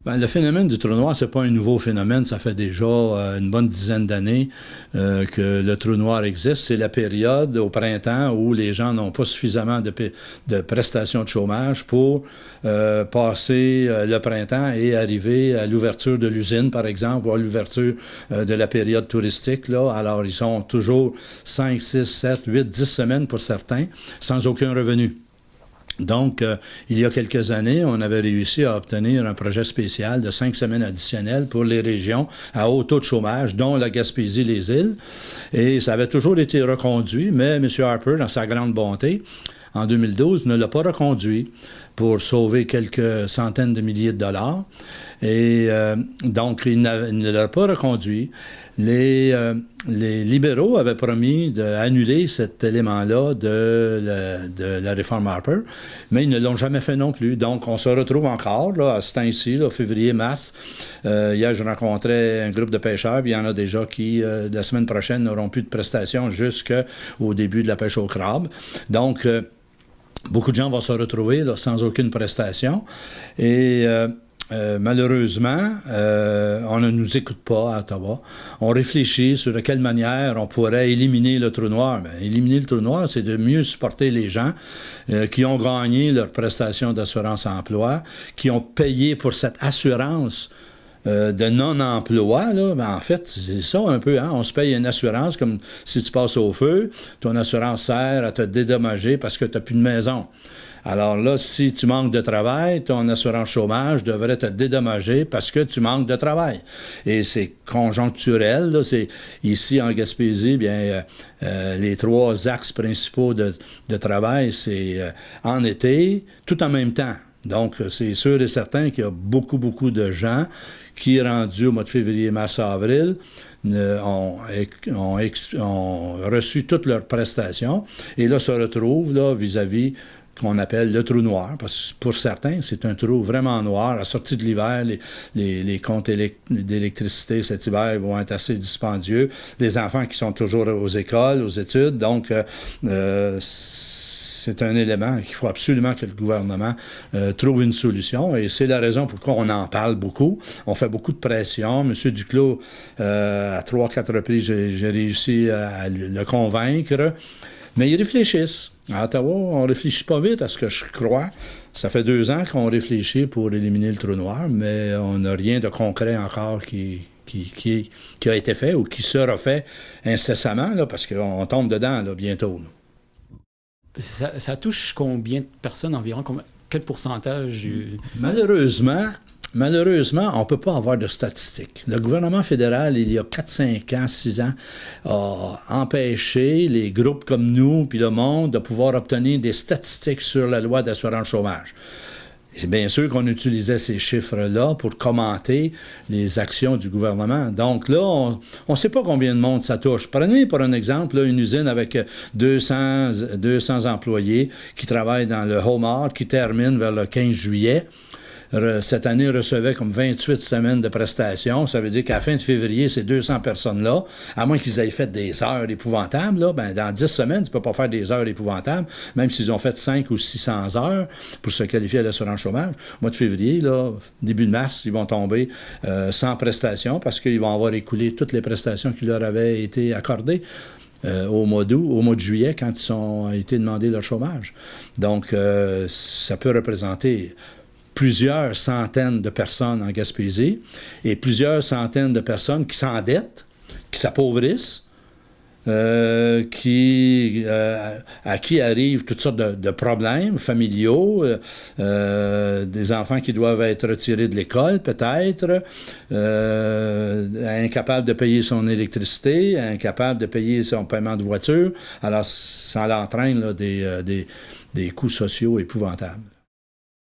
Ben, le phénomène du trou noir, c'est pas un nouveau phénomène. Ça fait déjà une bonne dizaine d'années que le trou noir existe. C'est la période au printemps où les gens n'ont pas suffisamment de prestations de chômage pour passer le printemps et arriver à l'ouverture de l'usine, par exemple, ou à l'ouverture de la période touristique. Là. Alors, ils sont toujours 5, 6, 7, 8, 10 semaines pour certains, sans aucun revenu. Donc, il y a quelques années, on avait réussi à obtenir un projet spécial de 5 semaines additionnelles pour les régions à haut taux de chômage, dont la Gaspésie, les îles. Et ça avait toujours été reconduit, mais M. Harper, dans sa grande bonté, en 2012, ne l'a pas reconduit pour sauver quelques centaines de milliers de dollars. Et donc, il ne l'a pas reconduit. Les libéraux avaient promis d'annuler cet élément-là de la réforme Harper, mais ils ne l'ont jamais fait non plus. Donc, on se retrouve encore là, à ce temps-ci, février-mars. Hier, je rencontrais un groupe de pêcheurs, puis il y en a déjà qui, la semaine prochaine, n'auront plus de prestations jusqu'au début de la pêche au crabe. Donc, beaucoup de gens vont se retrouver là, sans aucune prestation. Et malheureusement, on ne nous écoute pas à Ottawa. On réfléchit sur de quelle manière on pourrait éliminer le trou noir. Mais éliminer le trou noir, c'est de mieux supporter les gens qui ont gagné leur prestation d'assurance-emploi, qui ont payé pour cette assurance de non-emploi, là, ben en fait, c'est ça un peu, hein? On se paye une assurance comme si tu passes au feu, ton assurance sert à te dédommager parce que tu n'as plus de maison. Alors là, si tu manques de travail, ton assurance chômage devrait te dédommager parce que tu manques de travail. Et c'est conjoncturel, là, c'est ici en Gaspésie, bien, les 3 axes principaux de travail, c'est en été, tout en même temps. Donc, c'est sûr et certain qu'il y a beaucoup, beaucoup de gens qui, rendus au mois de février, mars, avril, ont reçu toutes leurs prestations et là se retrouvent là, vis-à-vis qu'on appelle le trou noir, parce que pour certains, c'est un trou vraiment noir. À la sortie de l'hiver, les comptes d'électricité cet hiver vont être assez dispendieux. Des enfants qui sont toujours aux écoles, aux études, donc c'est un élément qu'il faut absolument que le gouvernement trouve une solution, et c'est la raison pourquoi on en parle beaucoup. On fait beaucoup de pression. M. Duclos, à 3-4 reprises, j'ai réussi à le convaincre. Mais ils réfléchissent. À Ottawa, on ne réfléchit pas vite à ce que je crois. Ça fait 2 ans qu'on réfléchit pour éliminer le trou noir, mais on n'a rien de concret encore qui a été fait ou qui sera fait incessamment, là, parce qu'on tombe dedans là, bientôt. Là. Ça touche combien de personnes environ? Quel pourcentage? Malheureusement, on ne peut pas avoir de statistiques. Le gouvernement fédéral, il y a 4, 5 ans, 6 ans, a empêché les groupes comme nous puis le monde de pouvoir obtenir des statistiques sur la loi d'assurance chômage. C'est bien sûr qu'on utilisait ces chiffres-là pour commenter les actions du gouvernement. Donc là, on ne sait pas combien de monde ça touche. Prenez, par un exemple, là, une usine avec 200 employés qui travaillent dans le Home qui termine vers le 15 juillet. Cette année, recevait comme 28 semaines de prestations. Ça veut dire qu'à la fin de février, ces 200 personnes-là, à moins qu'ils aient fait des heures épouvantables, là, ben, dans 10 semaines, tu ne peux pas faire des heures épouvantables, même s'ils ont fait 5 ou 600 heures pour se qualifier à l'assurance chômage. Au mois de février, là, début de mars, ils vont tomber sans prestations parce qu'ils vont avoir écoulé toutes les prestations qui leur avaient été accordées. Au mois d'août, au mois de juillet, quand ils ont été demandés leur chômage. Donc, ça peut représenter plusieurs centaines de personnes en Gaspésie et plusieurs centaines de personnes qui s'endettent, qui s'appauvrissent, à qui arrivent toutes sortes de problèmes familiaux, des enfants qui doivent être retirés de l'école, peut-être, incapables de payer son électricité, incapables de payer son paiement de voiture. Alors, ça l'entraîne là, des coûts sociaux épouvantables.